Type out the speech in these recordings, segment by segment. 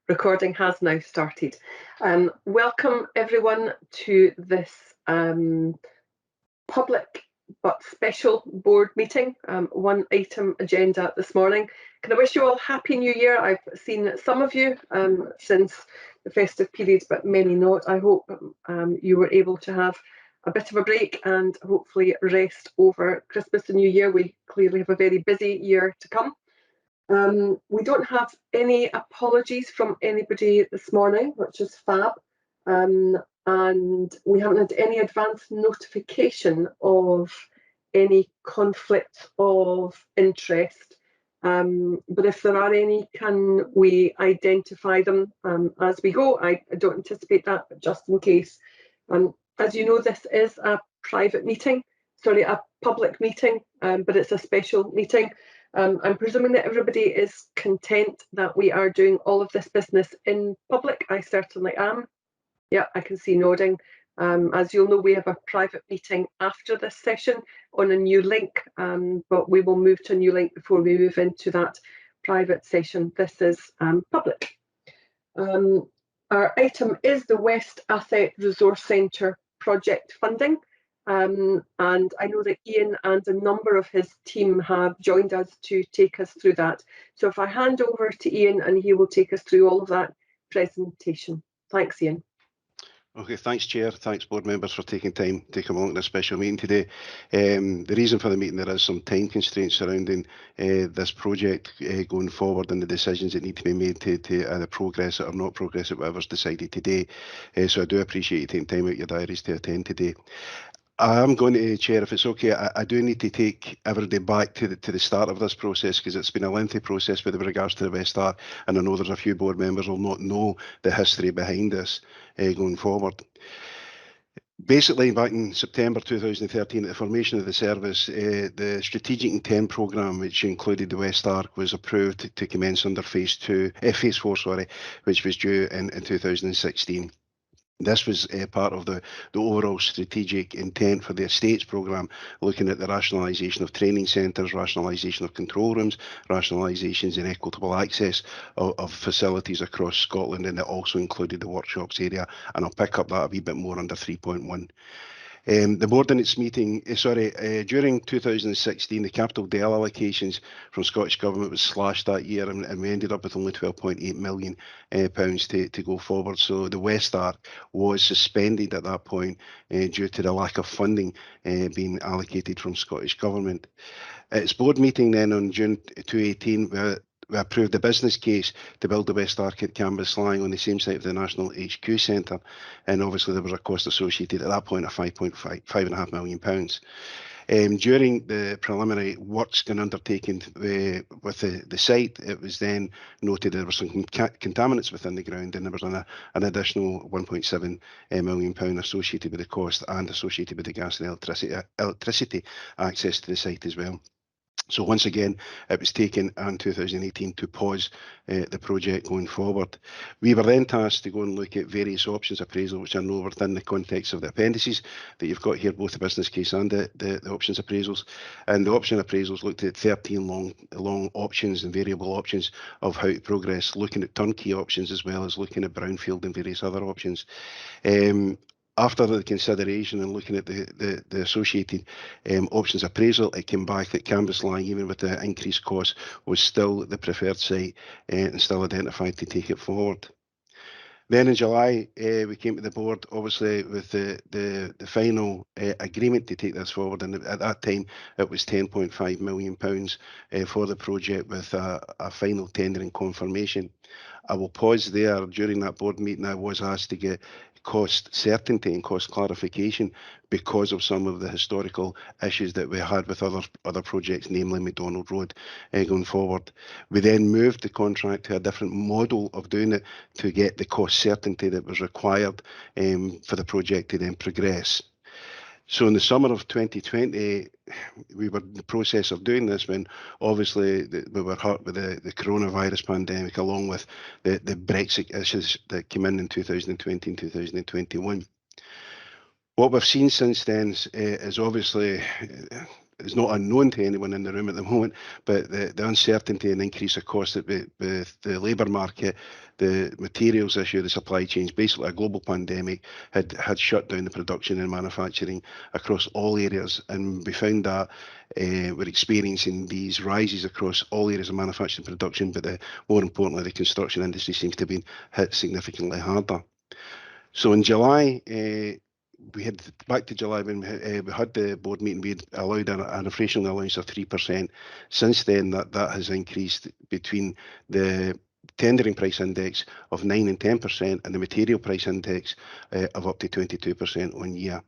Recording has now started. Welcome everyone to this public but special board meeting, one item agenda this morning. Can I wish you all Happy New Year? I've seen some of you since the festive periods, but many not. I hope you were able to have a bit of a break and hopefully rest over Christmas and New Year. We clearly have a very busy year to come. We don't have any apologies from anybody this morning, which is fab. And we haven't had any advance notification of any conflict of interest. But if there are any, can we identify them as we go? I don't anticipate that, but just in case. As you know, this is a private meeting, sorry, a public meeting, but it's a special meeting. I'm presuming that everybody is content that we are doing all of this business in public. I certainly am. Yeah, I can see nodding. As you'll know, we have a private meeting after this session on a new link, but we will move to a new link before we move into that private session. This is public. Our item is the West Athet Resource Centre project funding. And I know that Ian and a number of his team have joined us to take us through that. So if I hand over to Ian and he will take us through all of that presentation. Thanks, Ian. Okay, thanks, Chair. Thanks, board members, for taking time to come along to this special meeting today. The reason for the meeting, there is some time constraints surrounding this project going forward and the decisions that need to be made to either progress it or not progress it, whatever's decided today. So I do appreciate you taking time out your diaries to attend today. I am going to, Chair, if it's okay, I do need to take everybody back to the start of this process, because it's been a lengthy process with regards to the West Arc, and I know there's a few board members will not know the history behind this going forward. Basically, back in September 2013, at the formation of the service, the Strategic Intent Programme, which included the West Arc, was approved to commence under Phase 4, which was due in 2016. This was part of the overall strategic intent for the estates programme, looking at the rationalisation of training centres, rationalisation of control rooms, rationalisations in equitable access of facilities across Scotland, and it also included the workshops area, and I'll pick up that a wee bit more under 3.1. The board in its meeting, during 2016, the capital DEL allocations from Scottish Government was slashed that year, and we ended up with only £12.8 million to go forward. So the West Arc was suspended at that point due to the lack of funding being allocated from Scottish Government. At its board meeting then on June 2018, we approved the business case to build the West Arc at Cambus, lying on the same site of the National HQ Centre, and obviously there was a cost associated at that point of £5.5 million. During the preliminary works being undertaken with the site, it was then noted there were some contaminants within the ground, and there was an additional £1.7 million associated with the cost and associated with the gas and electricity access to the site as well. So once again, it was taken in 2018 to pause the project going forward. We were then tasked to go and look at various options appraisal, which I know within the context of the appendices that you've got here, both the business case and the options appraisals. And the option appraisals looked at 13 long options and variable options of how to progress, looking at turnkey options as well as looking at brownfield and various other options. After the consideration and looking at the associated options appraisal, it came back that Cambus Lying, even with the increased cost, was still the preferred site and still identified to take it forward. Then in July, we came to the board, obviously, with the final agreement to take this forward, and at that time, it was £10.5 million for the project, with a final tendering confirmation. I will pause there. During that board meeting, I was asked to get cost certainty and cost clarification because of some of the historical issues that we had with other projects, namely McDonald Road, going forward. We then moved the contract to a different model of doing it to get the cost certainty that was required for the project to then progress. So in the summer of 2020, we were in the process of doing this when obviously we were hurt with the coronavirus pandemic, along with the Brexit issues that came in 2020 and 2021. What we've seen since then is obviously is not unknown to anyone in the room at the moment, but the uncertainty and increase of cost with the labour market, the materials issue, the supply chains, basically a global pandemic had shut down the production and manufacturing across all areas, and we found that we're experiencing these rises across all areas of manufacturing and production, but more importantly, the construction industry seems to have been hit significantly harder. So in July, we had back to July when we had the board meeting, we had allowed an inflation allowance of 3%. Since then, that has increased between the tendering price index of 9 and 10% and the material price index of up to 22% on year.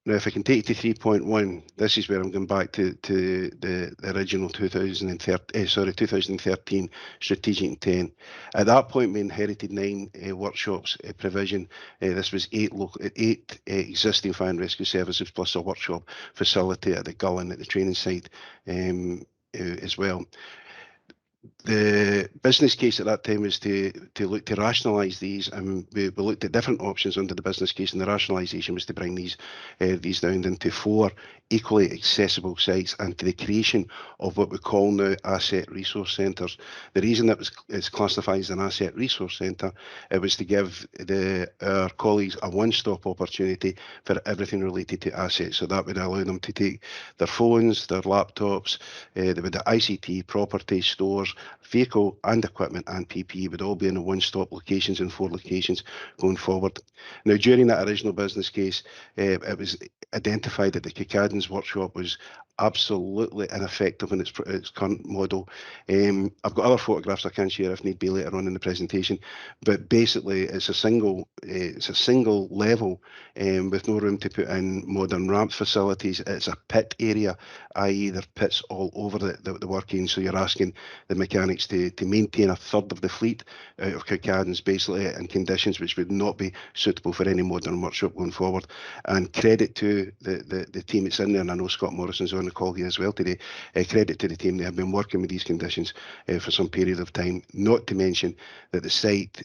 Now, if I can take you to 3.1, this is where I'm going back to the original 2013 strategic intent. At that point, we inherited 9 workshops provision. This was 8 existing fire and rescue services plus a workshop facility at the Gullen at the training site as well. The business case at that time was to look to rationalise these, and we looked at different options under the business case, and the rationalisation was to bring these down into 4 equally accessible sites and to the creation of what we call now asset resource centres. The reason that it's classified as an asset resource centre, it was to give our colleagues a one-stop opportunity for everything related to assets. So that would allow them to take their phones, their laptops, they would have ICT, property, stores, vehicle and equipment and PPE would all be in a one-stop locations in 4 locations going forward. Now, during that original business case, it was identified that the Kicadens workshop was absolutely ineffective in its current model. I've got other photographs I can share if need be later on in the presentation, but basically it's a single level with no room to put in modern ramp facilities. It's a pit area, i.e. there are pits all over the working, so you're asking the mechanics to maintain a third of the fleet out of Kicadens basically in conditions which would not be suitable for any modern workshop going forward. And credit to the team that's in there, and I know Scott Morrison's on the call here as well today, credit to the team. They have been working with these conditions for some period of time, not to mention that the site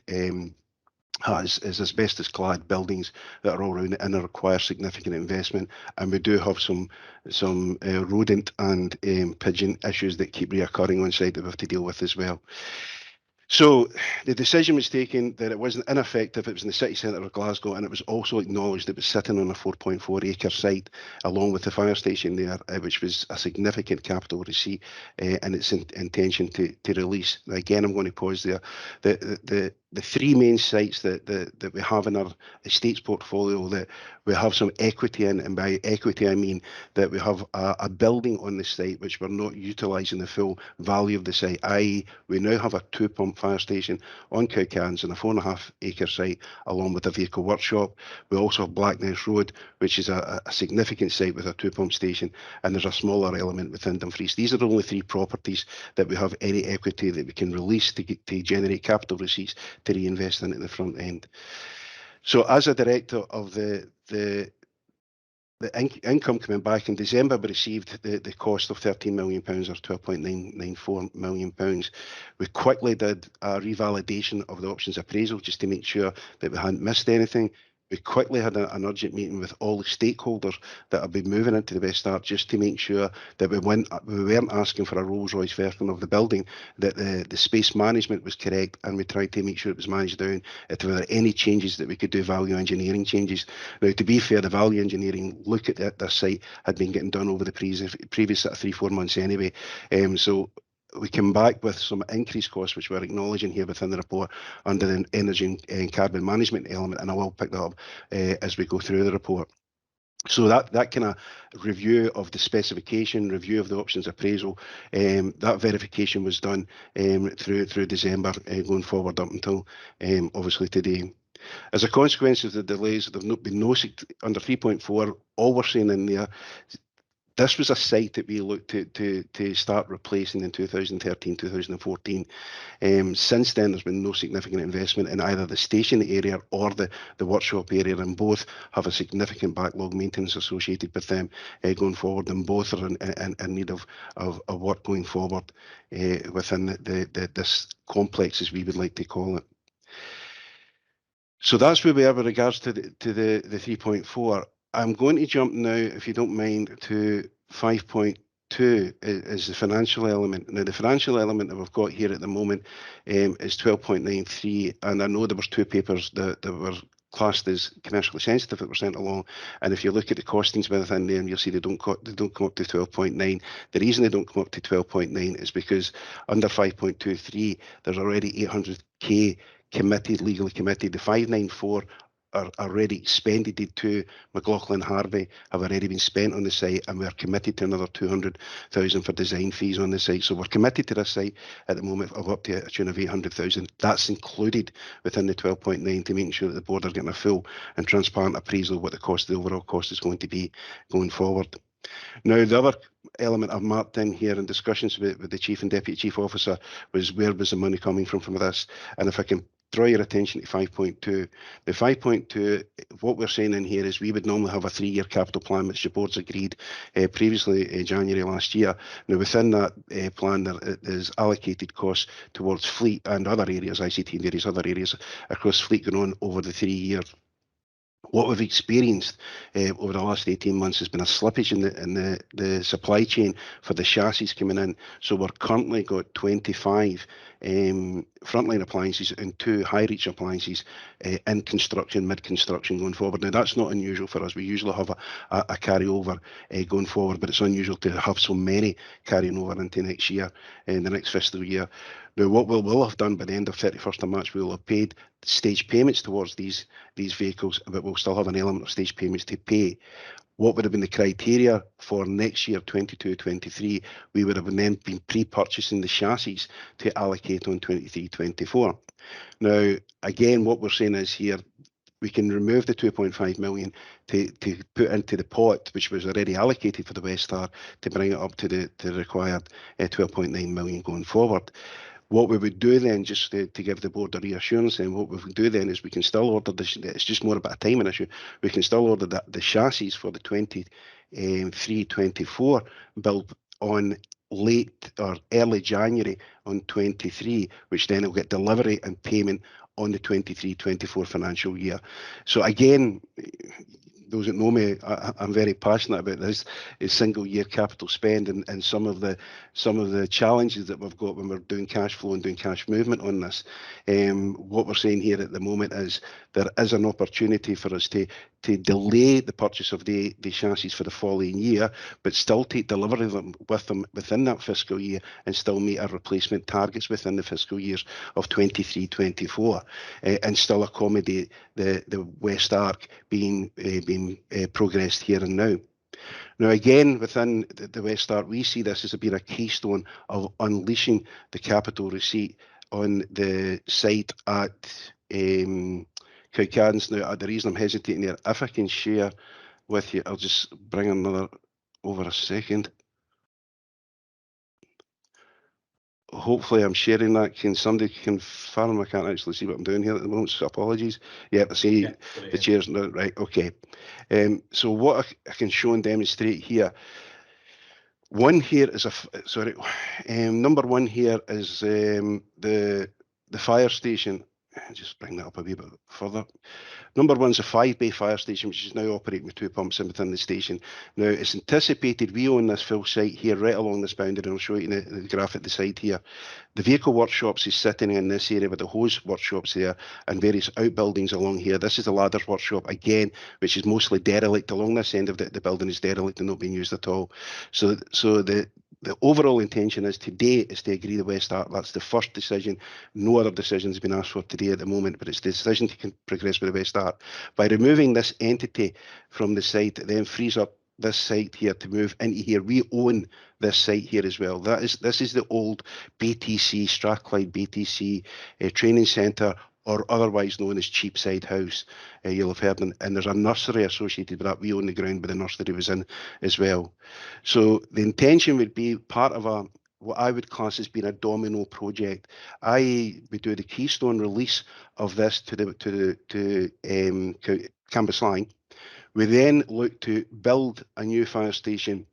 has asbestos clad buildings that are all around it and require significant investment, and we do have some rodent and pigeon issues that keep reoccurring on site that we have to deal with as well. So the decision was taken that it wasn't ineffective, it was in the city centre of Glasgow, and it was also acknowledged it was sitting on a 4.4 acre site along with the fire station there, which was a significant capital receipt and its intention to release. Now, again, I'm going to pause there. The 3 main sites that we have in our estates portfolio that we have some equity in, and by equity I mean that we have a building on the site which we're not utilising the full value of the site, i.e. we now have a 2-pump fire station on Cowcans on a 4.5 acre site along with a vehicle workshop. We also have Blackness Road, which is a significant site with a 2-pump station, and there's a smaller element within Dumfries. These are the only 3 properties that we have any equity that we can release to generate capital receipts to reinvest in at the front end. So as a director of the income coming back in December, we received the cost of £13 million or £12.994 million. We quickly did a revalidation of the options appraisal just to make sure that we hadn't missed anything. We quickly had an urgent meeting with all the stakeholders that have been moving into the West Start just to make sure that we weren't asking for a Rolls-Royce version of the building, that the space management was correct, and we tried to make sure it was managed down if there were any changes that we could do, value engineering changes. Now, to be fair, the value engineering look at this site had been getting done over the previous 3-4 months anyway. So we came back with some increased costs, which we're acknowledging here within the report under the energy and carbon management element, and I will pick that up as we go through the report. So that kind of review of the specification, review of the options appraisal, that verification was done through December going forward up until obviously today. As a consequence of the delays, there have been no under 3.4. All we're saying in there, this was a site that we looked to start replacing in 2013, 2014. Since then, there's been no significant investment in either the station area or the workshop area, and both have a significant backlog maintenance associated with them going forward, and both are in need of work going forward within this complex, as we would like to call it. So that's where we are with regards to the 3.4. I'm going to jump now, if you don't mind, to 5.2 is the financial element. Now, the financial element that we've got here at the moment is 12.93, and I know there was two papers that were classed as commercially sensitive that were sent along, and if you look at the costings within them, you'll see they don't come up to 12.9. The reason they don't come up to 12.9 is because under 5.23 there's already 800k committed, legally committed. The 594 are already expended to McLaughlin Harvey, have already been spent on the site, and we're committed to another 200,000 for design fees on the site. So we're committed to this site at the moment of up to a tune of 800,000. That's included within the 12.9 to making sure that the board are getting a full and transparent appraisal of what the overall cost is going to be going forward. Now, the other element I've marked in here in discussions with the Chief and Deputy Chief Officer was where was the money coming from this? And if I can draw your attention to 5.2. The 5.2, what we're saying in here is we would normally have a 3-year capital plan, which the board's agreed previously January last year. Now, within that plan, there is allocated costs towards fleet and other areas, ICT and various other areas across fleet going on over the 3 years. What we've experienced over the last 18 months has been a slippage in the supply chain for the chassis coming in. So we're currently got 25 frontline appliances and 2 high-reach appliances in construction, mid-construction going forward. Now, that's not unusual for us. We usually have a carryover going forward, but it's unusual to have so many carrying over into next year, in the next fiscal year. Now, what we'll have done by the end of 31st of March, we will have paid stage payments towards these vehicles, but we'll still have an element of stage payments to pay. What would have been the criteria for next year, 22-23, we would have then been pre-purchasing the chassis to allocate on 23-24. Now, again, what we're saying is here, we can remove the 2.5 million to put into the pot, which was already allocated for the West Star, to bring it up to the required 12.9 million going forward. What we would do then, just to give the board a reassurance, then what we would do then is we can still order this. It's just more about a timing issue. We can still order the chassis for the 23-24 build on late or early January on 23, which then will get delivery and payment on the 23-24 financial year. So again, those that know me, I'm very passionate about this single year capital spend and some of the challenges that we've got when we're doing cash flow and doing cash movement on this. What we're saying here at the moment is there is an opportunity for us to delay the purchase of the chassis for the following year, but still take delivery of them within that fiscal year and still meet our replacement targets within the fiscal years of 23-24, and still accommodate the West Arc being progressed here and now. Now, again, within the West Arc, we see this as being a keystone of unleashing the capital receipt on the site at Cowcaddens. Now, the reason I'm hesitating there, if I can share with you, I'll just bring another over a second. Hopefully I'm sharing that. Can somebody confirm? I can't actually see what I'm doing here at the moment, so apologies. Yeah, I see the chairs now. Right, okay. So what I can show and demonstrate here, one here is number one here is the fire station. Just bring that up a wee bit further. Number one's a 5-bay fire station, which is now operating with 2 pumps in within the station. Now, it's anticipated we own this full site here right along this boundary, and I'll show you the graph at the side here. The vehicle workshops is sitting in this area with the hose workshops there and various outbuildings along here. This is the ladders workshop, again, which is mostly derelict. Along this end of the building is derelict and not being used at all. So the overall intention is today is to agree the West Arc. That's the first decision. No other decisions have been asked for today at the moment, but it's the decision to progress with the West Arc. By removing this entity from the site, it then frees up this site here to move into here. We own this site here as well. This is the old BTC, Strathclyde BTC training centre, or otherwise known as Cheapside House. You'll have heard, and there's a nursery associated with that. We own the ground where the nursery was in as well. So the intention would be part of what I would class as being a domino project. We do the keystone release of this to Cambuslang. We then look to build a new fire station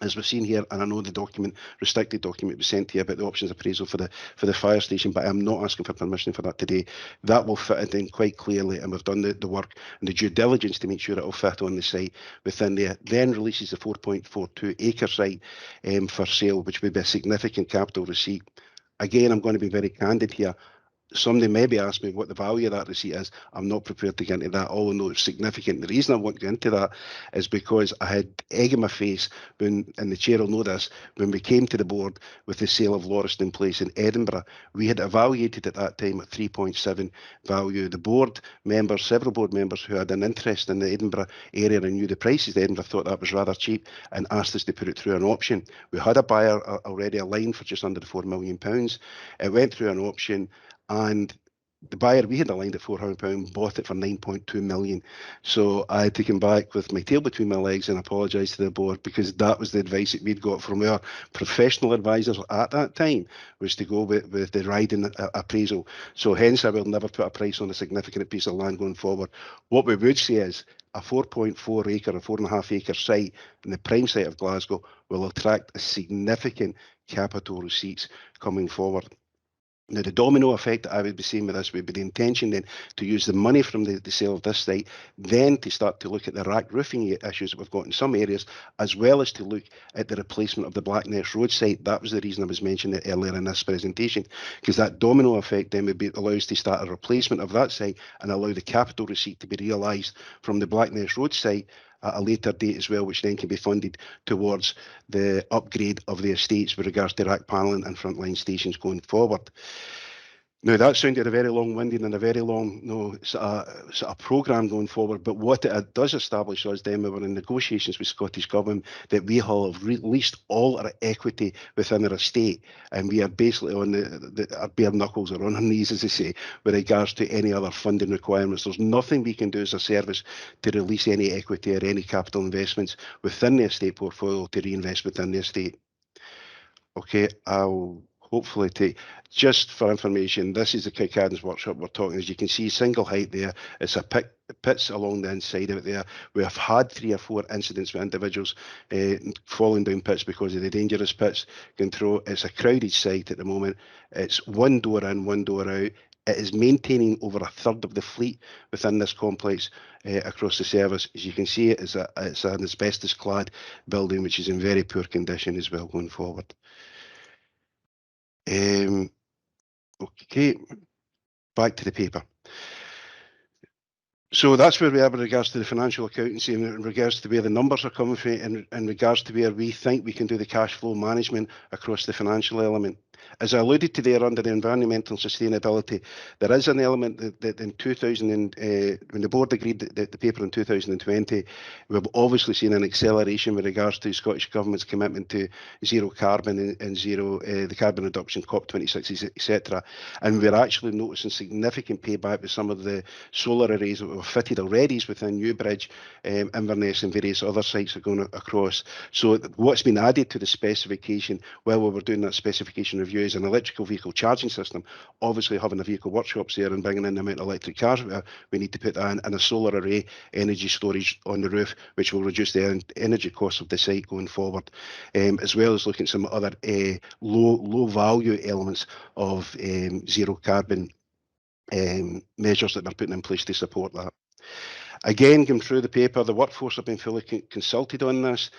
as we've seen here, and I know the document, restricted document, was sent to you about the options appraisal for the fire station, but I'm not asking for permission for that today. That will fit it in quite clearly, and we've done the work and the due diligence to make sure it will fit on the site within there. Then releases the 4.42 acre site for sale, which would be a significant capital receipt. Again, I'm going to be very candid here. Somebody maybe asked me what the value of that receipt is. I'm not prepared to get into that, all I know it's significant. The reason I want to get into that is because I had egg in my face when, and the chair will know this, when we came to the board with the sale of Lauriston Place in Edinburgh. We had evaluated at that time at 3.7 value. The board members, several board members who had an interest in the Edinburgh area and knew the prices in Edinburgh, thought that was rather cheap and asked us to put it through an auction. We had a buyer already aligned for just under the £4 million. It went through an auction, and the buyer we had aligned at £400 bought it for 9.2 million. So I had to come back with my tail between my legs and apologise to the board, because that was the advice that we'd got from our professional advisors at that time, was to go with the riding appraisal. So hence I will never put a price on a significant piece of land going forward. What we would say is a 4.4 acre or 4.5 acre site in the prime site of Glasgow will attract a significant capital receipts coming forward. Now, the domino effect that I would be seeing with this would be the intention then to use the money from the sale of this site, then to start to look at the rack roofing issues that we've got in some areas, as well as to look at the replacement of the Blackness Road site. That was the reason I was mentioning it earlier in this presentation, because that domino effect then would allow us to start a replacement of that site and allow the capital receipt to be realised from the Blackness Road site at a later date as well, which then can be funded towards the upgrade of the estates with regards to rack panelling and frontline stations going forward. Now, that sounded a very long-winded and a very long sort of programme going forward, but what it does establish us then, we were in negotiations with Scottish Government, that we have released all our equity within our estate, and we are basically on our bare knuckles, or on our knees, as they say, with regards to any other funding requirements. There's nothing we can do as a service to release any equity or any capital investments within the estate portfolio to reinvest within the estate. Okay, I'll hopefully take, just for information, this is the Kicadden's workshop we're talking. As you can see, single height there, it's a pits along the inside of it there. We have had 3 or 4 incidents with individuals falling down pits because of the dangerous pits going through. It's a crowded site at the moment. It's one door in, one door out. It is maintaining over a third of the fleet within this complex across the service. As you can see, it's an asbestos-clad building, which is in very poor condition as well going forward. Okay, back to the paper. So that's where we are with regards to the financial accountancy, and in regards to where the numbers are coming from, in regards to where we think we can do the cash flow management across the financial element. As I alluded to there, under the environmental and sustainability, there is an element that in 2000, when the board agreed the paper in 2020, we've obviously seen an acceleration with regards to Scottish Government's commitment to zero carbon and zero the carbon reduction, COP26, etc. And we're actually noticing significant payback with some of the solar arrays that were fitted already within Newbridge, Inverness and various other sites that are going across. So what's been added to the specification while we were doing that specification review is an electrical vehicle charging system. Obviously, having the vehicle workshops there and bringing in the amount of electric cars we need to put that in, and a solar array energy storage on the roof, which will reduce the energy costs of the site going forward, as well as looking at some other low value elements of zero carbon measures that we're putting in place to support that. Again, going through the paper, the workforce have been fully consulted on this,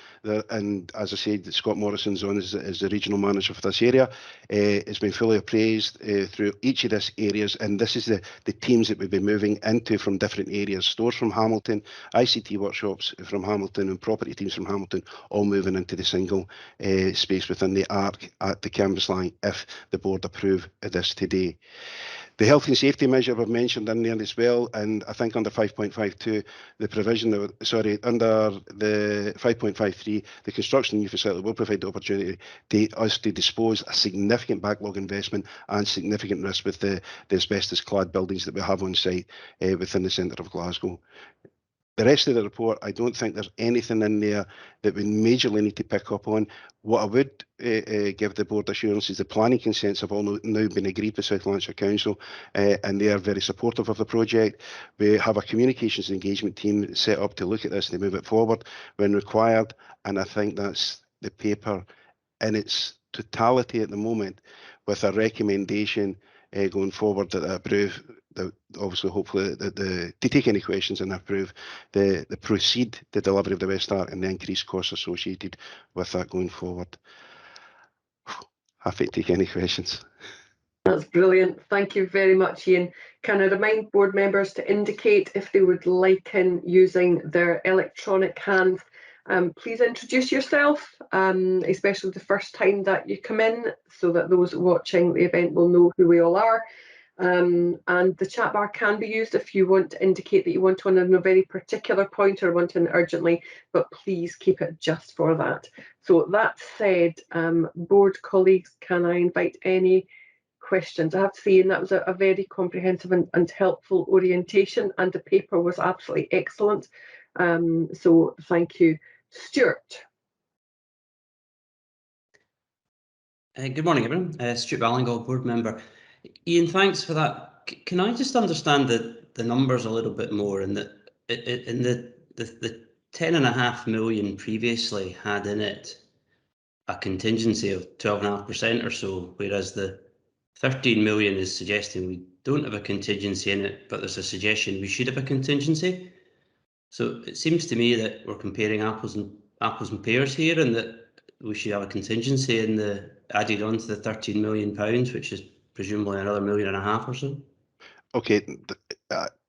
and as I said, Scott Morrison's on as the regional manager for this area. It's been fully appraised through each of these areas, and this is the teams that we've been moving into from different areas. Stores from Hamilton, ICT workshops from Hamilton, and property teams from Hamilton, all moving into the single space within the ARC at the canvas line, if the board approve this today. The health and safety measure we've mentioned in there as well, and I think under 5.52, the provision of, under the 5.53, the construction of new facility will provide the opportunity to us to dispose a significant backlog investment and significant risk with the asbestos-clad buildings that we have on site within the centre of Glasgow. The rest of the report, I don't think there's anything in there that we majorly need to pick up on. What I would give the board assurance is the planning consents have all now been agreed with South Lanarkshire Council, and they are very supportive of the project. We have a communications and engagement team set up to look at this and to move it forward when required, and I think that's the paper in its totality at the moment, with a recommendation going forward that I approve, that obviously hopefully to take any questions and approve the proceed the delivery of the West Start and the increased costs associated with that going forward. Happy to take any questions. That's brilliant. Thank you very much, Ian. Can I remind board members to indicate if they would like in using their electronic hands? Please introduce yourself, especially the first time that you come in, so that those watching the event will know who we all are. And the chat bar can be used if you want to indicate that you want to on a very particular point or want in urgently, but please keep it just for that. So that said, board colleagues, can I invite any questions? I have to say, Ian, that was a very comprehensive and helpful orientation, and the paper was absolutely excellent. So thank you. Stuart. Good morning, everyone. Stuart Ballingall, board member. Ian, thanks for that. Can I just understand the numbers a little bit more? And the 10.5 million previously had in it a contingency of 12.5% or so, whereas the 13 million is suggesting we don't have a contingency in it, but there's a suggestion we should have a contingency. So it seems to me that we're comparing apples and pears here, and that we should have a contingency in the added on to the 13 million pounds, which is presumably another 1.5 million or so. Okay,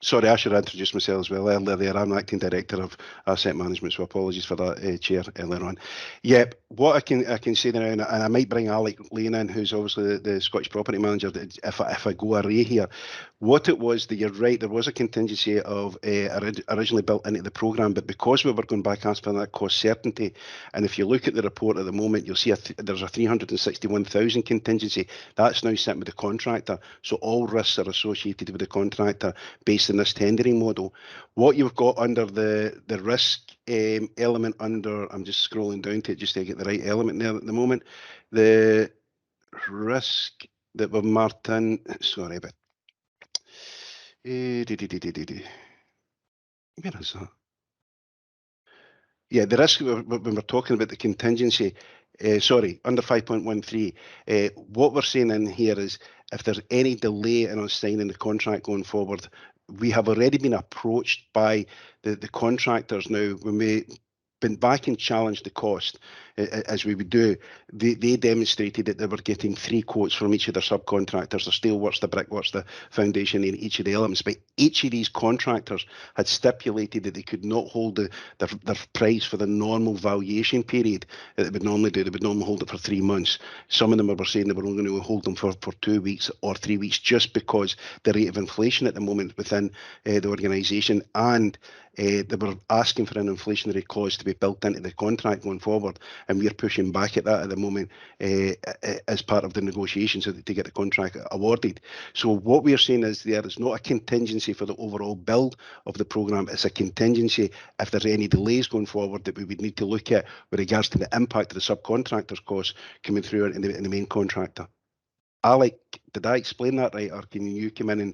sorry, I should introduce myself as well earlier there. I'm Acting Director of Asset Management, so apologies for that, Chair, earlier on. Yep, what I can say now, and I might bring Alec Lane in, who's obviously the Scottish Property Manager, if I go array here. What it was, that you're right, there was a contingency of originally built into the programme, but because we were going back asking for that cost certainty, and if you look at the report at the moment, you'll see there's a 361,000 contingency. That's now sitting with the contractor, so all risks are associated with the contractor based on this tendering model. What you've got under the risk element under, I'm just scrolling down to it just to get the right element there at the moment, the risk that we've marked in, sorry, but where is that? Yeah, the risk when we're talking about the contingency, sorry, under 5.13, what we're saying in here is if there's any delay in us signing the contract going forward, we have already been approached by the contractors now. When we been back and challenged the cost, as we would do, they demonstrated that they were getting 3 quotes from each of their subcontractors, the steelworks, the brickworks, the foundation, and each of the elements. But each of these contractors had stipulated that they could not hold their price for the normal valuation period that they would normally do. They would normally hold it for 3 months. Some of them were saying they were only going to hold them for 2 weeks or 3 weeks, just because the rate of inflation at the moment within the organisation, and they were asking for an inflationary clause to be built into the contract going forward, and we're pushing back at that at the moment as part of the negotiations to get the contract awarded. So what we're saying is there is not a contingency for the overall build of the programme. It's a contingency if there's any delays going forward that we would need to look at with regards to the impact of the subcontractors' costs coming through in the main contractor. Alec, did I explain that right, or can you come in and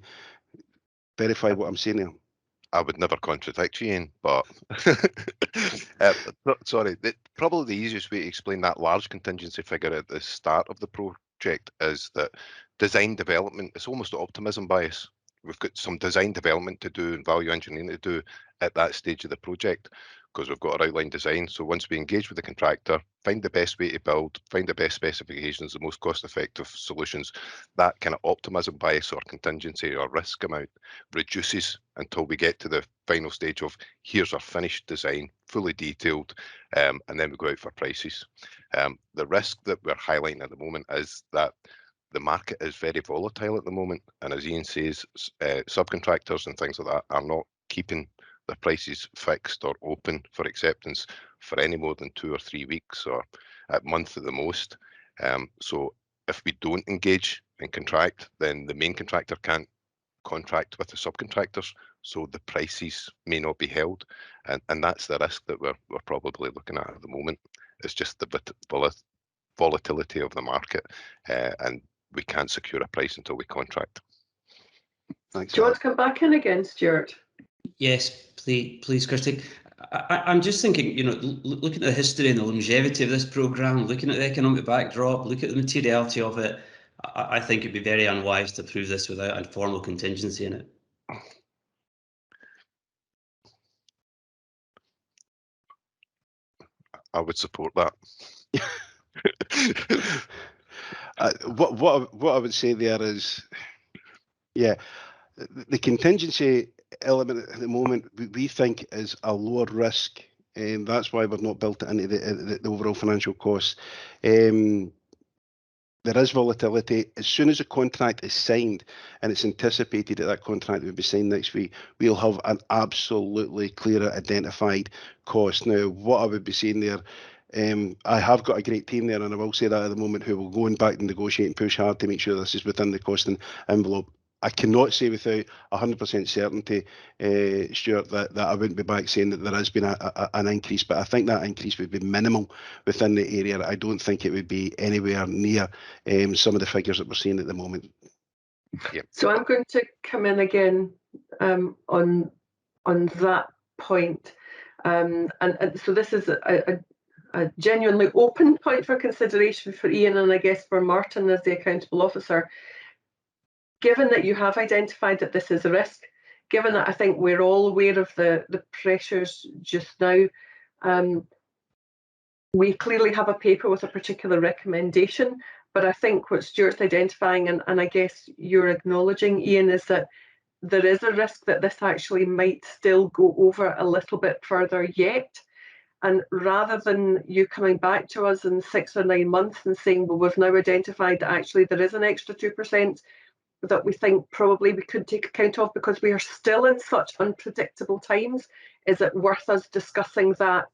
verify what I'm saying there? I would never contradict you, Ian, but sorry, probably the easiest way to explain that large contingency figure at the start of the project is that design development, it's almost optimism bias. We've got some design development to do and value engineering to do at that stage of the project, because we've got our outline design. So once we engage with the contractor, find the best way to build, find the best specifications, the most cost-effective solutions, that kind of optimism bias or contingency or risk amount reduces until we get to the final stage of here's our finished design, fully detailed, and then we go out for prices. The risk that we're highlighting at the moment is that the market is very volatile at the moment, and as Ian says, subcontractors and things like that are not keeping their prices fixed or open for acceptance for any more than 2 or 3 weeks, or a month at the most. So if we don't engage and contract, then the main contractor can't contract with the subcontractors, so the prices may not be held, and that's the risk that we're probably looking at the moment. It's just the volatility of the market, and we can't secure a price until we contract. Thanks. Do you want to come back in again, Stuart? Yes, please, Kirsty. I'm just thinking, you know, looking at the history and the longevity of this programme, looking at the economic backdrop, look at the materiality of it, I think it'd be very unwise to approve this without a formal contingency in it. I would support that. What I would say there is, yeah, the contingency element at the moment we think is a lower risk, and that's why we've not built it into the overall financial costs. There is volatility. As soon as a contract is signed, and it's anticipated that that contract will be signed next week, we'll have an absolutely clear identified cost. Now, what I would be saying there, I have got a great team there, and I will say that at the moment, who will go and back and negotiate and push hard to make sure this is within the costing envelope. I cannot say without 100% certainty, Stuart, that I wouldn't be back saying that there has been an increase, but I think that increase would be minimal within the area. I don't think it would be anywhere near some of the figures that we're seeing at the moment. Yep. So I'm going to come in again on that point, and so this is a genuinely open point for consideration for Ian, and I guess for Martin as the accountable officer. Given that you have identified that this is a risk, given that I think we're all aware of the pressures just now, we clearly have a paper with a particular recommendation, but I think what Stuart's identifying, and I guess you're acknowledging, Ian, is that there is a risk that this actually might still go over a little bit further yet. And rather than you coming back to us in 6 or 9 months and saying, well, we've now identified that actually there is an extra 2%, that we think probably we could take account of because we are still in such unpredictable times, is it worth us discussing that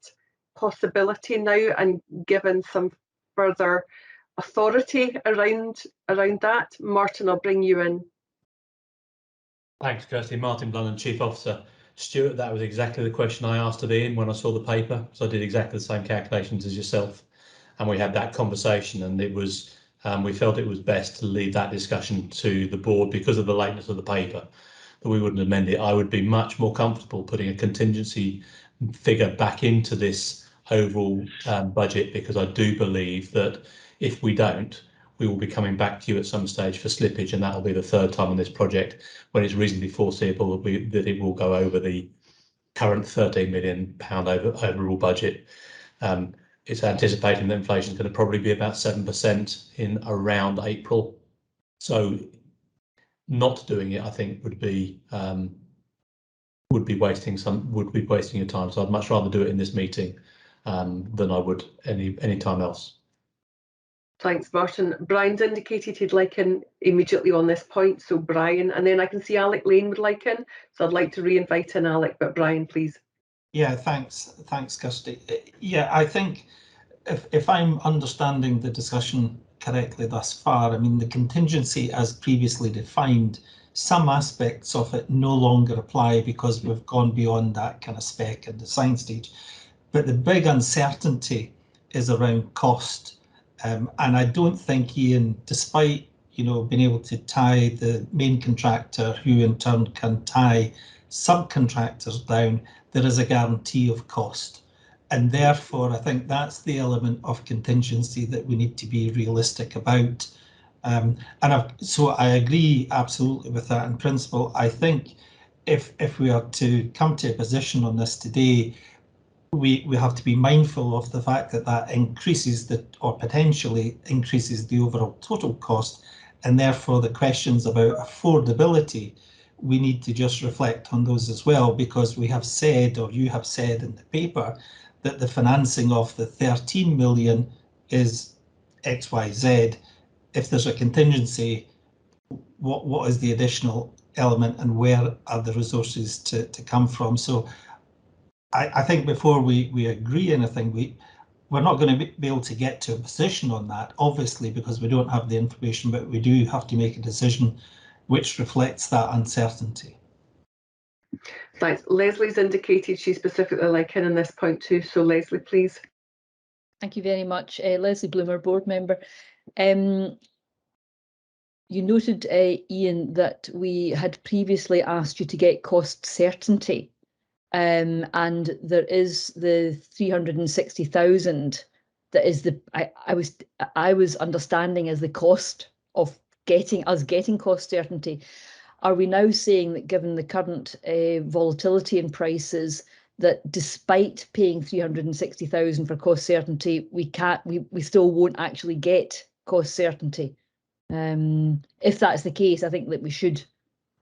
possibility now and given some further authority around that? Martin, I'll bring you in. Thanks, Kirsty. Martin Blunden, Chief Officer. Stuart, that was exactly the question I asked of Ian when I saw the paper, so I did exactly the same calculations as yourself, and we had that conversation, and it was we felt it was best to leave that discussion to the board because of the lateness of the paper, that we wouldn't amend it. I would be much more comfortable putting a contingency figure back into this overall budget, because I do believe that if we don't, we will be coming back to you at some stage for slippage, and that will be the third time on this project when it's reasonably foreseeable that it will go over the current £13 million overall budget. It's anticipating that inflation is going to probably be about 7% in around April. So not doing it, I think, would be wasting your time. So I'd much rather do it in this meeting than I would any time else. Thanks, Martin. Brian's indicated he'd like in immediately on this point, so Brian, and then I can see Alec Lane would like in, so I'd like to re-invite in Alec, but Brian, please. Yeah, thanks, Kirsty. Yeah, I think if I'm understanding the discussion correctly thus far, I mean, the contingency as previously defined, some aspects of it no longer apply because we've gone beyond that kind of spec and design stage. But the big uncertainty is around cost. And I don't think, Ian, despite being able to tie the main contractor, who in turn can tie subcontractors down, there is a guarantee of cost. And therefore, I think that's the element of contingency that we need to be realistic about. So I agree absolutely with that in principle. I think if we are to come to a position on this today, we have to be mindful of the fact that that increases or potentially increases the overall total cost, and therefore the questions about affordability, we need to just reflect on those as well, because we have said, or you have said in the paper, that the financing of the 13 million is XYZ. If there's a contingency, what is the additional element and where are the resources to come from? So I think before we agree anything, we're not going to be able to get to a position on that, obviously, because we don't have the information, but we do have to make a decision which reflects that uncertainty. Thanks. Leslie's indicated she specifically like in this point too, so Leslie, please. Thank you very much. Leslie Bloomer, board member. You noted, Ian, that we had previously asked you to get cost certainty and there is the 360,000 that is the I was understanding as the cost of getting cost certainty. Are we now saying that, given the current volatility in prices, that despite paying 360,000 for cost certainty, we still won't actually get cost certainty? If that's the case, I think that we should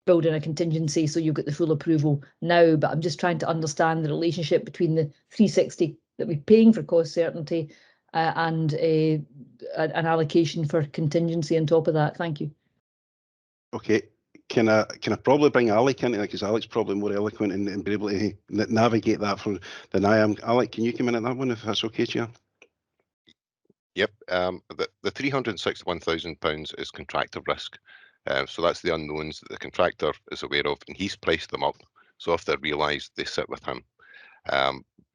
build in a contingency so you get the full approval now. But I'm just trying to understand the relationship between the 360 that we're paying for cost certainty and an allocation for contingency on top of that. Thank you. Okay. Can I probably bring Alec into that, because Alec's probably more eloquent and be able to navigate that than I am. Alec, can you come in at that one if that's okay, Chair? Yep. The £361,000 is contractor risk. So that's the unknowns that the contractor is aware of, and he's priced them up. So if they're realised, they sit with him.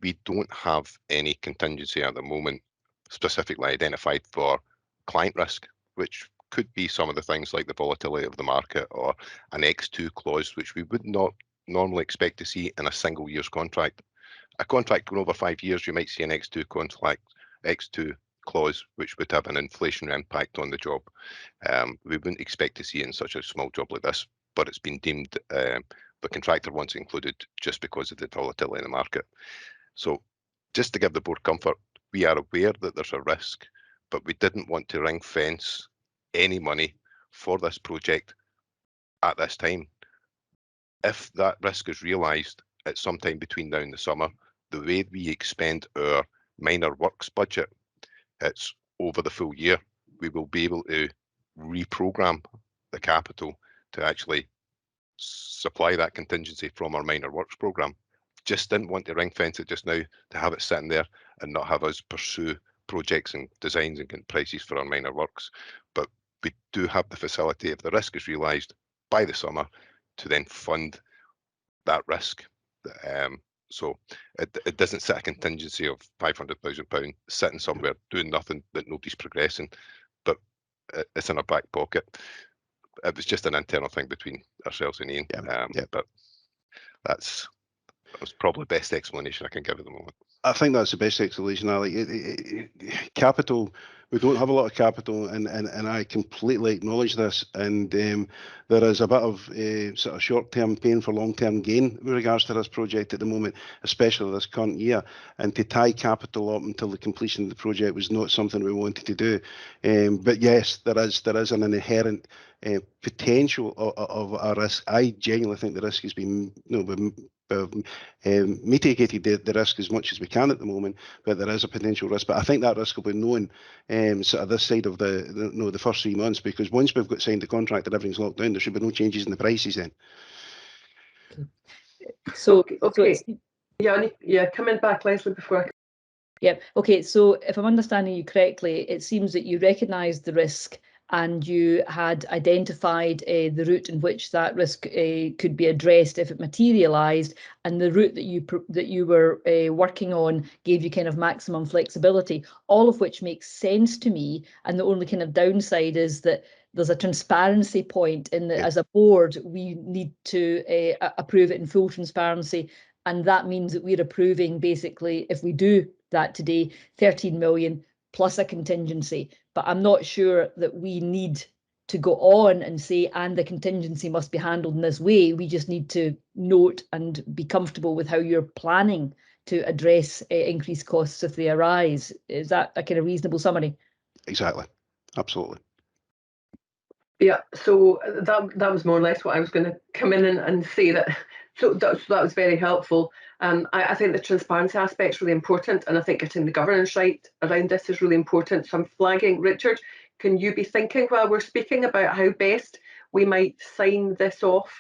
We don't have any contingency at the moment specifically identified for client risk, which could be some of the things like the volatility of the market or an X2 clause, which we would not normally expect to see in a single year's contract. A contract going over 5 years, you might see an X2 clause, which would have an inflationary impact on the job. We wouldn't expect to see it in such a small job like this, but it's been deemed the contractor wants it included just because of the volatility in the market. So just to give the board comfort, we are aware that there's a risk, but we didn't want to ring fence any money for this project at this time. If that risk is realised at some time between now and the summer, the way we expend our minor works budget, it's over the full year. We will be able to reprogram the capital to actually supply that contingency from our minor works programme. Just didn't want to ring fence it just now to have it sitting there and not have us pursue projects and designs and get prices for our minor works. But we do have the facility, if the risk is realised by the summer, to then fund that risk. So it doesn't set a contingency of £500,000 sitting somewhere doing nothing that nobody's progressing, but it's in our back pocket. It was just an internal thing between ourselves and Ian. But that was probably the best explanation I can give at the moment. I think that's the best explanation, Alec. Capital, we don't have a lot of capital, and I completely acknowledge this. And there is a bit of sort of short-term pain for long-term gain with regards to this project at the moment, especially this current year. And to tie capital up until the completion of the project was not something we wanted to do. But yes, there is an inherent potential of a risk. I genuinely think the risk has been mitigated the risk as much as we can at the moment, but there is a potential risk. But I think that risk will be known sort of this side of the first 3 months, because once we've got signed the contract and everything's locked down, there should be no changes in the prices then. So yeah, coming back, Leslie, before I... Yep. Okay, so if I'm understanding you correctly, it seems that you recognised the risk and you had identified the route in which that risk could be addressed if it materialised, and the route that you were working on gave you kind of maximum flexibility, all of which makes sense to me. And the only kind of downside is that there's a transparency point in that as a board, we need to approve it in full transparency. And that means that we're approving, basically, if we do that today, 13 million plus a contingency. But I'm not sure that we need to go on and say, and the contingency must be handled in this way. We just need to note and be comfortable with how you're planning to address increased costs if they arise. Is that a kind of reasonable summary? Exactly. Absolutely. Yeah, so that was more or less what I was going to come in and say. That so that was very helpful. I think the transparency aspect is really important, and I think getting the governance right around this is really important. So I'm flagging, Richard, can you be thinking while we're speaking about how best we might sign this off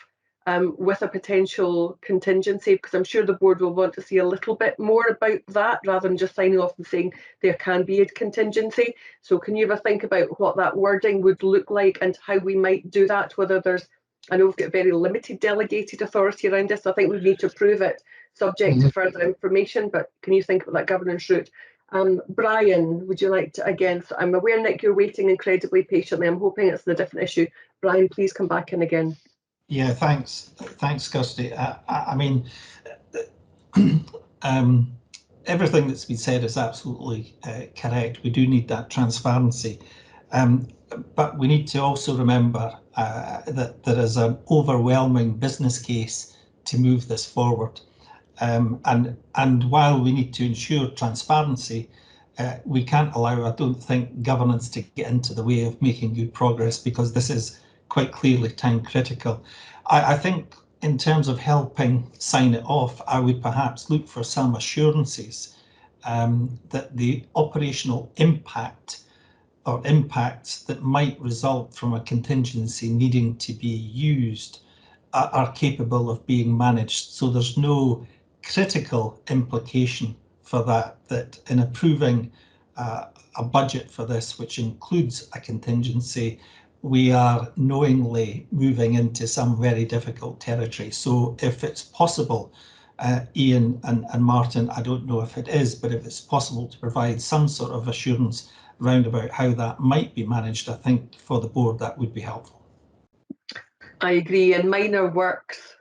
with a potential contingency, because I'm sure the board will want to see a little bit more about that rather than just signing off and saying there can be a contingency. So can you ever think about what that wording would look like and how we might do that, whether there's, I know we've got very limited delegated authority around this, so I think we need to prove it subject to further information, but can you think about that governance route? Brian, would you like to, again, so I'm aware, Nick, you're waiting incredibly patiently. I'm hoping it's a different issue. Brian, please come back in again. Yeah, thanks, Kirsty. I mean, everything that's been said is absolutely correct. We do need that transparency. But we need to also remember that there is an overwhelming business case to move this forward. And while we need to ensure transparency, we can't allow, I don't think, governance to get into the way of making good progress, because this is quite clearly time critical. I think in terms of helping sign it off, I would perhaps look for some assurances that the operational impact or impacts that might result from a contingency needing to be used are capable of being managed. So there's no critical implication for that in approving a budget for this, which includes a contingency, we are knowingly moving into some very difficult territory. So if it's possible, Ian and Martin, I don't know if it is, but if it's possible to provide some sort of assurance round about how that might be managed, I think for the board that would be helpful. I agree, and minor works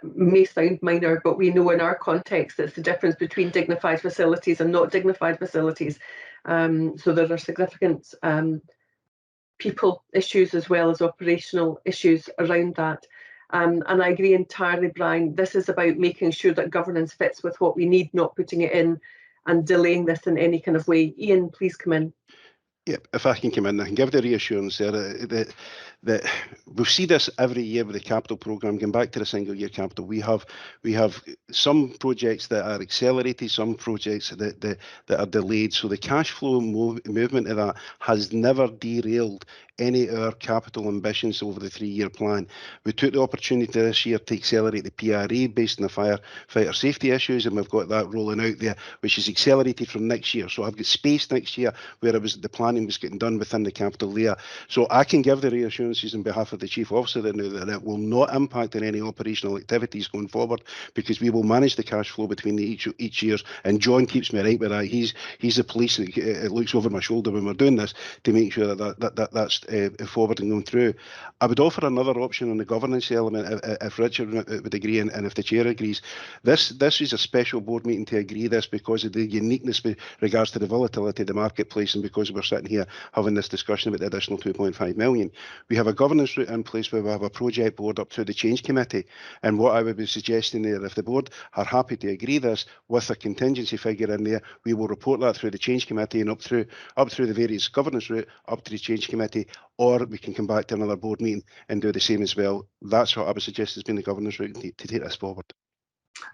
may sound minor, but we know in our context it's the difference between dignified facilities and not dignified facilities. So there are significant people issues as well as operational issues around that. And I agree entirely, Brian, this is about making sure that governance fits with what we need, not putting it in and delaying this in any kind of way. Ian, please come in. Yeah, if I can come in, I can give the reassurance there that we see this every year with the capital programme. Going back to the single year capital, we have some projects that are accelerated, some projects that are delayed. So the cash flow movement of that has never derailed any of our capital ambitions over the 3-year plan. We took the opportunity this year to accelerate the PRA based on the firefighter safety issues, and we've got that rolling out there, which is accelerated from next year. So I've got space next year where the planning was getting done within the capital there. So I can give the reassurances on behalf of the Chief Officer that it will not impact on any operational activities going forward, because we will manage the cash flow between each years. And John keeps me right with that. He's the police that looks over my shoulder when we're doing this to make sure that's forward and going through. I would offer another option on the governance element if Richard would agree and if the chair agrees. This is a special board meeting to agree this because of the uniqueness with regards to the volatility of the marketplace, and because we're sitting here having this discussion about the additional 2.5 million. We have a governance route in place where we have a project board up through the change committee, and what I would be suggesting there, if the board are happy to agree this with a contingency figure in there, we will report that through the change committee and up through the various governance route up to the change committee, or we can come back to another board meeting and do the same as well. That's what I would suggest has been the governance route to take this forward.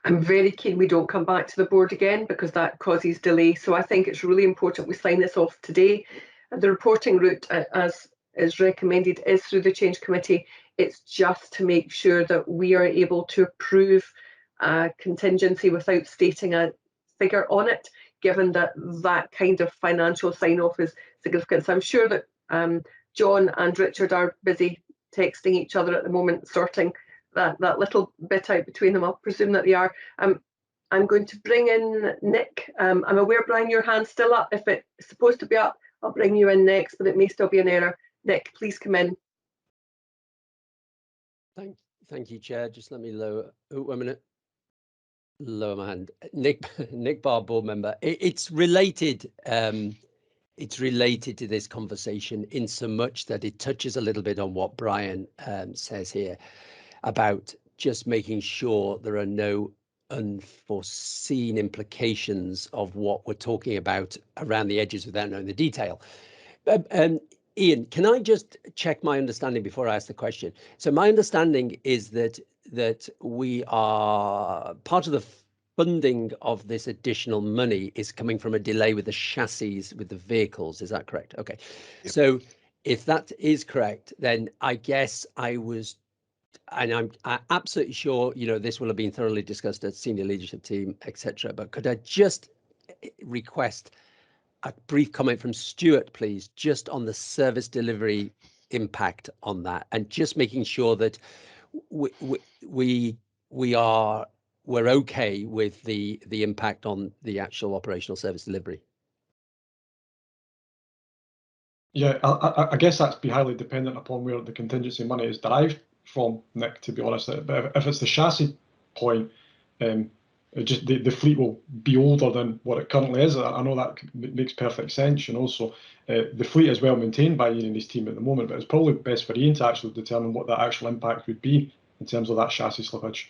I'm very keen we don't come back to the board again, because that causes delay. So I think it's really important we sign this off today. The reporting route, as is recommended, is through the change committee. It's just to make sure that we are able to approve a contingency without stating a figure on it, given that that kind of financial sign-off is significant. So I'm sure that John and Richard are busy texting each other at the moment, sorting that little bit out between them. I'll presume that they are. I'm going to bring in Nick. I'm aware, Brian, your hand's still up. If it's supposed to be up, I'll bring you in next, but it may still be an error. Nick, please come in. Thank you, Chair. Just let me lower. Oh, a minute. Lower my hand. Nick Barr, board member. It's related. It's related to this conversation in so much that it touches a little bit on what Brian says here about just making sure there are no unforeseen implications of what we're talking about around the edges without knowing the detail. Ian, can I just check my understanding before I ask the question? So my understanding is that we are part of the funding of this additional money is coming from a delay with the chassis with the vehicles. Is that correct? Okay. Yep. So if that is correct, then I guess I'm absolutely sure, this will have been thoroughly discussed at senior leadership team, etc. But could I just request a brief comment from Stuart, please, just on the service delivery impact on that, and just making sure that we're okay with the impact on the actual operational service delivery. Yeah, I guess that's be highly dependent upon where the contingency money is derived from, Nick, to be honest. But if it's the chassis point, just the fleet will be older than what it currently is. I know that makes perfect sense, you know. So the fleet is well maintained by Ian and his team at the moment, but it's probably best for Ian to actually determine what that actual impact would be in terms of that chassis slippage.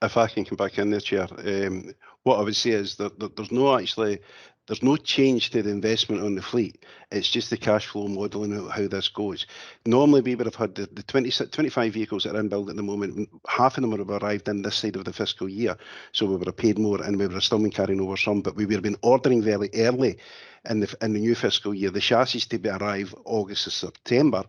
If I can come back in there, Chair, what I would say is that there's no change to the investment on the fleet. It's just the cash flow modelling out how this goes. Normally, we would have had the 25 vehicles that are in build at the moment. Half of them would have arrived in this side of the fiscal year, so we would have paid more, and we would have still been carrying over some. But we would have been ordering very early in the new fiscal year. The chassis to arrive August or September,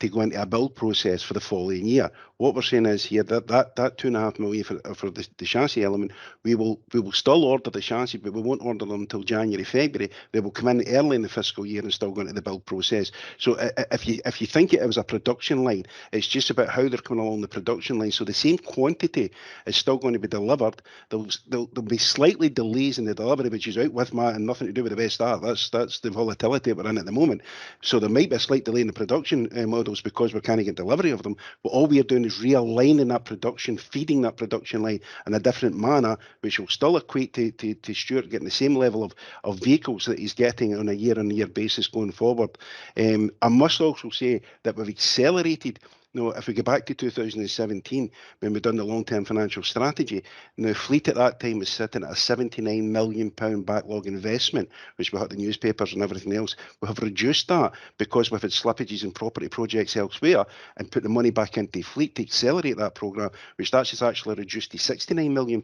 to go into a build process for the following year. What we're saying is here that 2.5 million for the chassis element, we will still order the chassis, but we won't order them until January, February. They will come in early in the fiscal year and still go into the build process. So if you think it was a production line, it's just about how they're coming along the production line. So the same quantity is still going to be delivered. There'll be slightly delays in the delivery, which is out with Matt and nothing to do with the best start. That's the volatility we're in at the moment. So there might be a slight delay in the production models because we can't get delivery of them. But all we are doing is realigning that production, feeding that production line in a different manner, which will still equate to Stuart getting the same level of vehicles that he's getting on a year-on-year basis going forward. I must also say that we've accelerated. If we go back to 2017, when we've done the long-term financial strategy, the fleet at that time was sitting at a £79 million backlog investment, which we had the newspapers and everything else. We have reduced that because we've had slippages in property projects elsewhere and put the money back into the fleet to accelerate that programme, which that's just actually reduced to £69 million.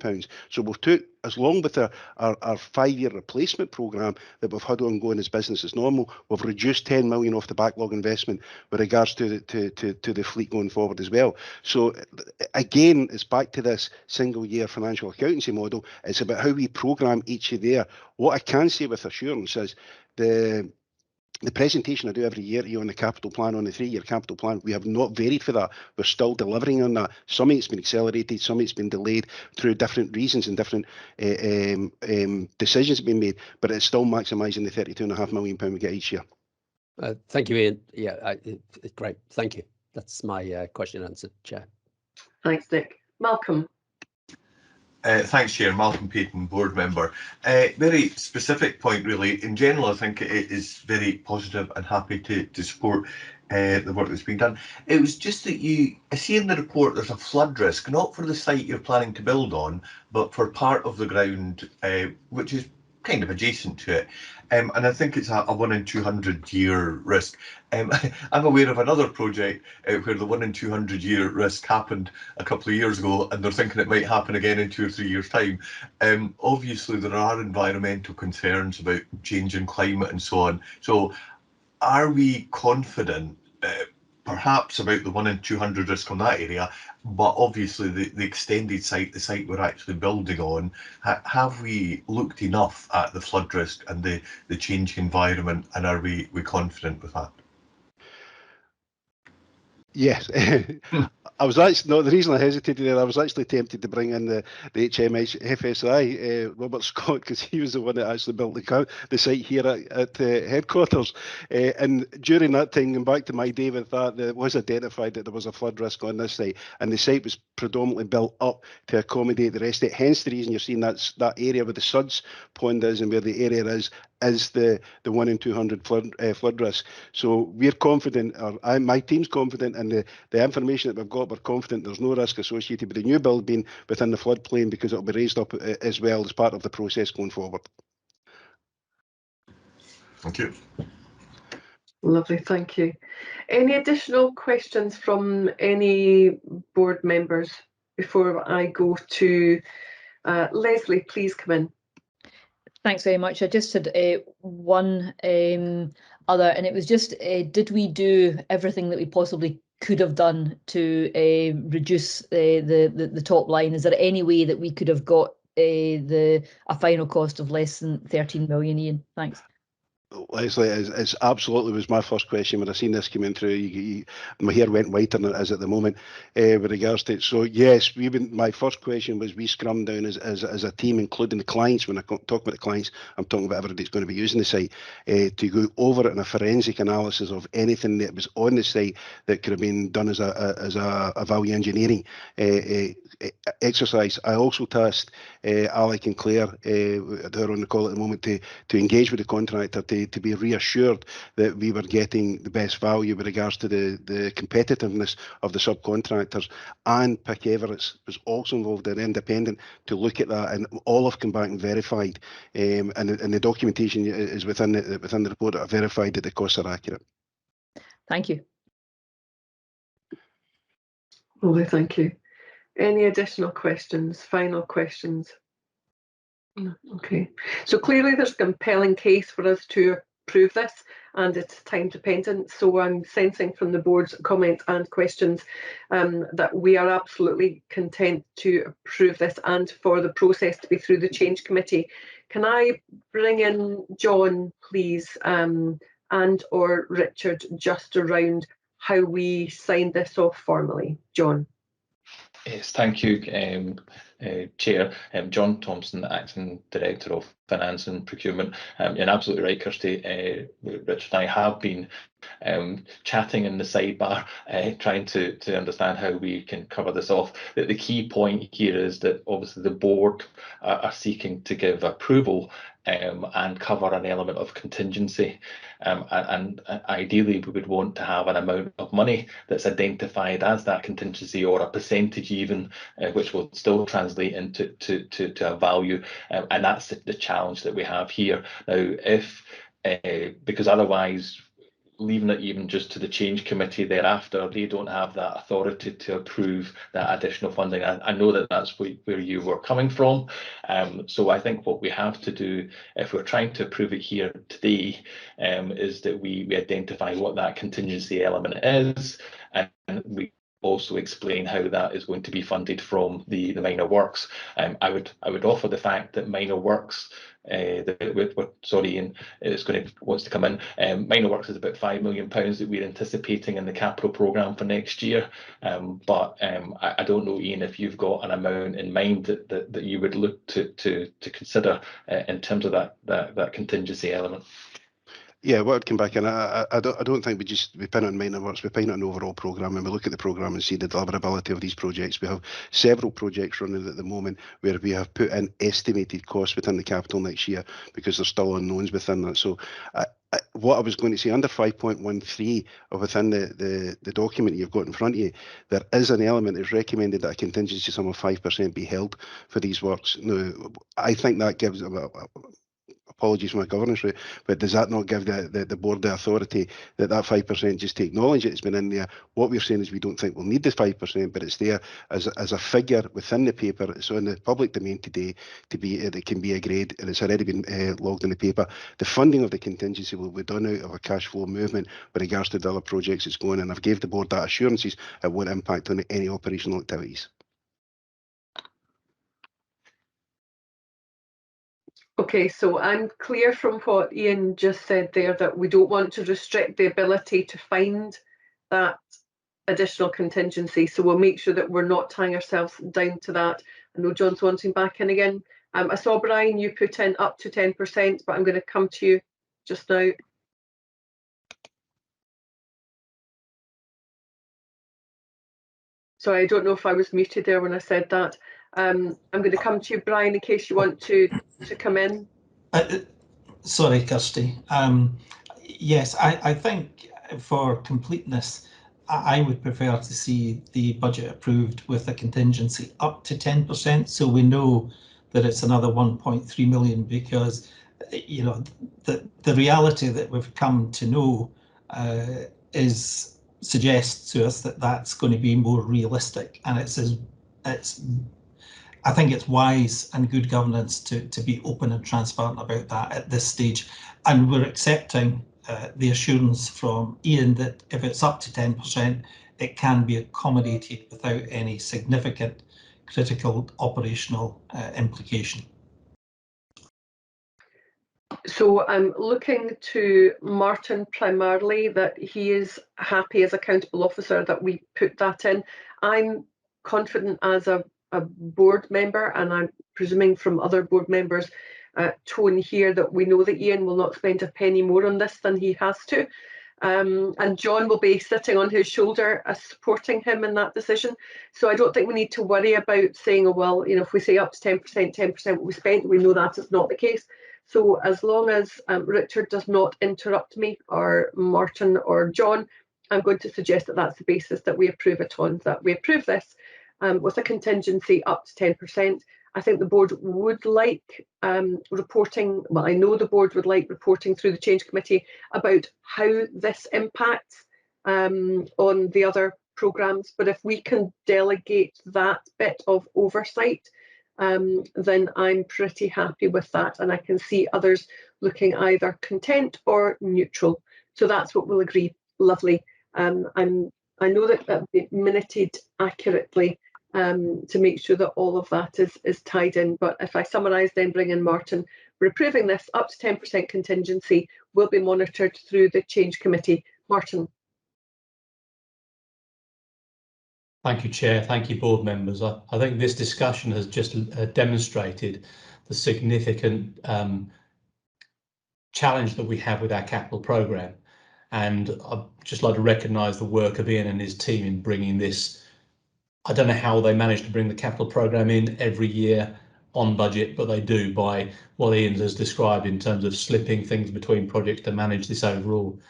So we've took, as long with our 5-year replacement programme that we've had ongoing as business as normal, we've reduced 10 million off the backlog investment with regards to the fleet going forward as well. So again, it's back to this single year financial accountancy model. It's about how we programme each of there. What I can say with assurance is the presentation I do every year on the capital plan, on the 3-year capital plan, we have not varied for that. We're still delivering on that. Some of it's been accelerated, some of it's been delayed through different reasons and different decisions have been made, but it's still maximising the £32.5 million we get each year. Thank you, Ian. Yeah, it's great. Thank you. That's my question answered, Chair. Thanks, Nick. Malcolm. Thanks, Chair. Malcolm Payton, board member. Very specific point, really. In general, I think it is very positive and happy to support the work that's been done. It was just that I see in the report there's a flood risk, not for the site you're planning to build on, but for part of the ground which is kind of adjacent to it. And I think it's a 1 in 200 year risk. I'm aware of another project where the 1 in 200 year risk happened a couple of years ago, and they're thinking it might happen again in 2 or 3 years' time. Obviously, there are environmental concerns about changing climate and so on. So are we confident, perhaps about the 1 in 200 risk on that area, but obviously the extended site, the site we're actually building on, have we looked enough at the flood risk and the changing environment, and are we confident with that? Yes. I was actually, no, the reason I hesitated there, I was actually tempted to bring in the HMFSI, Robert Scott, because he was the one that actually built the site here at headquarters. And during that time, going back to my day with that, it was identified that there was a flood risk on this site, and the site was predominantly built up to accommodate the rest of it. Hence the reason you're seeing that area where the Suds pond is and where the area is the 1 in 200 flood risk. So we're confident, or my team's confident, and the information that we've got, we're confident there's no risk associated with the new build being within the floodplain, because it'll be raised up as well as part of the process going forward. Thank you. Lovely, thank you. Any additional questions from any board members before I go to Leslie? Please come in. Thanks very much. I just had one other, and it was just, did we do everything that we possibly could have done to reduce the top line? Is there any way that we could have got a final cost of less than 13 million, Ian? Thanks. Leslie, it's absolutely was my first question when I seen this coming through. My hair went whiter than it is at the moment with regards to it. So yes, my first question was we scrum down as a team, including the clients. When I talk about the clients, I'm talking about everybody that's going to be using the site, to go over it in a forensic analysis of anything that was on the site that could have been done as a value engineering exercise. I also tasked Alec and Claire, they're on the call at the moment, to engage with the contractor to be reassured that we were getting the best value with regards to the competitiveness of the subcontractors. And Pick Everett's was also involved, an independent, to look at that, and all have come back and verified, and the documentation is within the report that I verified that the costs are accurate. Thank you. Lovely, thank you. Any additional questions, final questions? No, okay, so clearly there's a compelling case for us to approve this, and it's time dependent. So I'm sensing from the board's comments and questions that we are absolutely content to approve this and for the process to be through the change committee. Can I bring in John, please, and or Richard, just around how we sign this off formally? John. Yes, thank you, Chair. John Thompson, Acting Director of Finance and Procurement. And absolutely right, Kirsty. Richard and I have been chatting in the sidebar, trying to understand how we can cover this off. The key point here is that obviously the board are seeking to give approval and cover an element of contingency. And ideally, we would want to have an amount of money that's identified as that contingency, or a percentage even, which will still translate into a value. And that's the challenge that we have here. Now, because otherwise, leaving it even just to the change committee thereafter, they don't have that authority to approve that additional funding. I know that that's where you were coming from. So I think what we have to do, if we're trying to approve it here today, is that we identify what that contingency element is, and we also explain how that is going to be funded from the minor works. I would offer the fact that minor works, Ian wants to come in. Minor works is about £5 million that we're anticipating in the capital programme for next year. But I don't know, Ian, if you've got an amount in mind that you would look to consider in terms of that contingency element. Yeah, what I'd come back in, I don't think we pin it on minor works, we pin it on the overall programme, and we look at the programme and see the deliverability of these projects. We have several projects running at the moment where we have put in estimated costs within the capital next year because there's still unknowns within that. So what I was going to say, under 5.13 or within the document you've got in front of you, there is an element that's recommended that a contingency sum of 5% be held for these works. Now, I think that gives apologies for my governance rate, but does that not give the board the authority that 5% just to acknowledge it has been in there? What we're saying is we don't think we'll need the 5%, but it's there as a figure within the paper. It's in the public domain today that can be agreed, and it's already been logged in the paper. The funding of the contingency will be done out of a cash flow movement with regards to the other projects it's going, and I've gave the board that assurances it won't impact on any operational activities. Okay, so I'm clear from what Ian just said there that we don't want to restrict the ability to find that additional contingency. So we'll make sure that we're not tying ourselves down to that. I know John's wanting back in again. I saw, Brian, you put in up to 10%, but I'm going to come to you just now. So I don't know if I was muted there when I said that. I'm going to come to you, Brian, in case you want to come in. Sorry, Kirsty. Yes, I think for completeness, I would prefer to see the budget approved with a contingency up to 10%, so we know that it's another 1.3 million, because you know the reality that we've come to know suggests to us that that's going to be more realistic, and I think it's wise and good governance to be open and transparent about that at this stage. And we're accepting the assurance from Ian that if it's up to 10%, it can be accommodated without any significant critical operational implication. So I'm looking to Martin primarily, that he is happy as accountable officer that we put that in. I'm confident as a board member, and I'm presuming from other board members' tone here, that we know that Ian will not spend a penny more on this than he has to. And John will be sitting on his shoulder supporting him in that decision. So I don't think we need to worry about saying, oh, well, you know, if we say up to 10%, 10% what we spent, we know that is not the case. So as long as Richard does not interrupt me, or Martin or John, I'm going to suggest that that's the basis that we approve it on, that we approve this with a contingency up to 10%. I think the board would like reporting, well, I know the board would like reporting through the Change Committee about how this impacts on the other programmes. But if we can delegate that bit of oversight, then I'm pretty happy with that. And I can see others looking either content or neutral. So that's what we'll agree. Lovely. I know that that'll be minuted accurately to make sure that all of that is tied in. But if I summarise, then bring in Martin, we're approving this up to 10% contingency, will be monitored through the Change Committee. Martin. Thank you, Chair. Thank you, board members. I think this discussion has just demonstrated the significant challenge that we have with our capital programme. And I'd just like to recognise the work of Ian and his team in bringing this. I don't know how they manage to bring the capital programme in every year on budget, but they do, by what Ian has described in terms of slipping things between projects to manage this overall.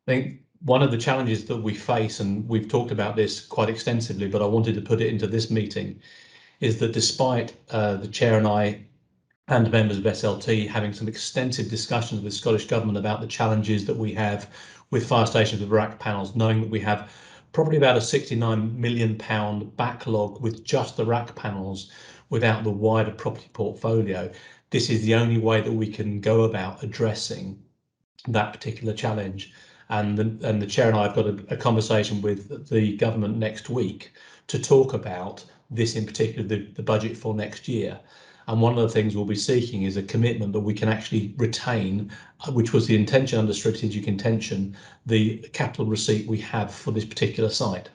I think one of the challenges that we face, and we've talked about this quite extensively, but I wanted to put it into this meeting, is that despite the Chair and I and members of SLT having some extensive discussions with the Scottish Government about the challenges that we have with fire stations with rack panels, knowing that we have probably about a £69 million backlog with just the rack panels without the wider property portfolio, this is the only way that we can go about addressing that particular challenge. And the Chair and I have got a conversation with the government next week to talk about this, in particular the budget for next year. And one of the things we'll be seeking is a commitment that we can actually retain, which was the intention under strategic intention, the capital receipt we have for this particular site.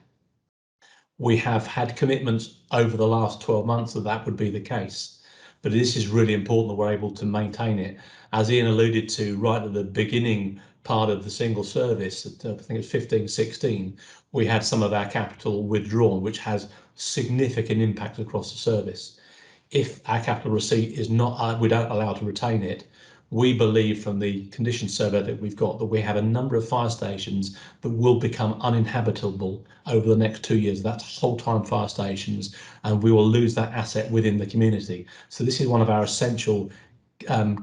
We have had commitments over the last 12 months that that would be the case, but this is really important that we're able to maintain it. As Ian alluded to right at the beginning part of the single service, I think it's 15-16, we had some of our capital withdrawn, which has significant impact across the service. If our capital receipt is not, we don't allow to retain it, we believe from the condition survey that we've got that we have a number of fire stations that will become uninhabitable over the next 2 years. That's whole-time fire stations, and we will lose that asset within the community. So this is one of our essential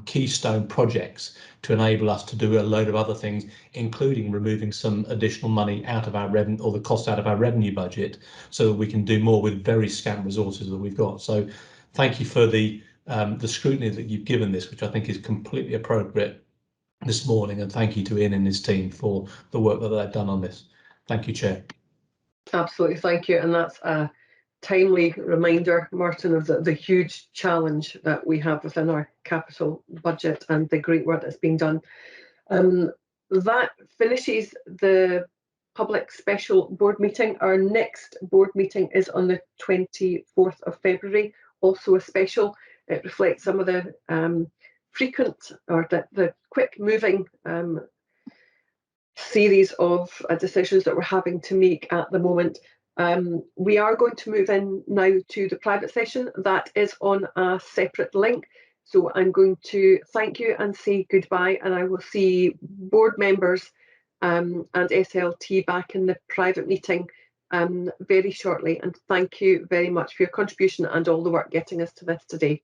keystone projects to enable us to do a load of other things, including removing some additional money out of our revenue, or the cost out of our revenue budget, so that we can do more with very scant resources that we've got. So thank you for the scrutiny that you've given this, which I think is completely appropriate this morning, and thank you to Ian and his team for the work that they've done on this. Thank you, Chair. Absolutely, thank you. And that's a timely reminder, Martin, of the huge challenge that we have within our capital budget and the great work that's being done. That finishes the public special board meeting. Our next board meeting is on the 24th of February, also a special. It reflects some of the frequent, or the quick moving series of decisions that we're having to make at the moment. We are going to move in now to the private session. That is on a separate link. So I'm going to thank you and say goodbye, and I will see board members and SLT back in the private meeting very shortly. And thank you very much for your contribution and all the work getting us to this today.